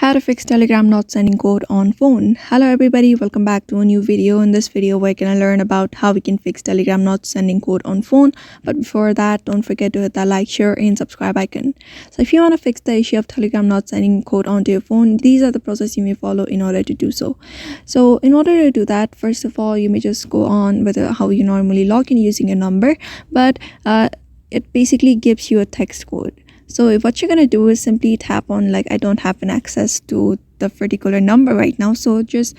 How to fix Telegram not sending code on phone. Hello everybody, welcome back to a new video. In this video we're gonna learn about how we can fix Telegram not sending code on phone. But before that, don't forget to hit that like, share and subscribe icon. So if you want to fix the issue of Telegram not sending code onto your phone, these are the process you may follow in order to do so. So in order to do that, first of all, you may just go on with how you normally log in using a number, but it basically gives you a text code. So what you're going to do is simply tap on, like, I don't have an access to the particular number right now, so just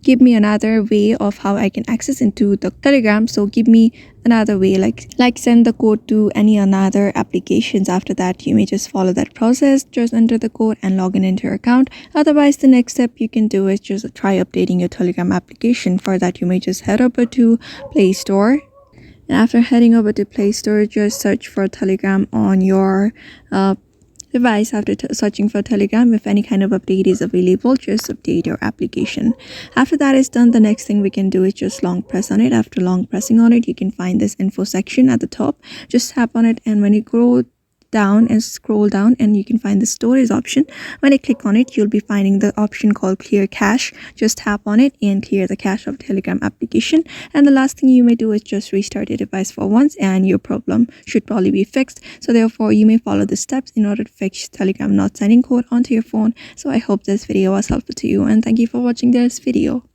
give me another way of how I can access into the Telegram. So give me another way, like send the code to any another applications. After that, you may just follow that process, just enter the code and log in into your account. Otherwise, the next step you can do is just try updating your Telegram application. For that, you may just head over to Play Store. And after heading over to Play Store, just search for Telegram on your device. After searching for Telegram, if any kind of update is available, just update your application. After that is done, the next thing we can do is just long press on it. After long pressing on it, you can find this info section at the top. Just tap on it, and when you scroll down and you can find the storage option. When you click on it, you'll be finding the option called clear cache. Just tap on it and clear the cache of Telegram application. And the last thing you may do is just restart your device for once, and your problem should probably be fixed. So therefore, you may follow the steps in order to fix Telegram not sending code onto your phone. So I hope this video was helpful to you, and thank you for watching this video.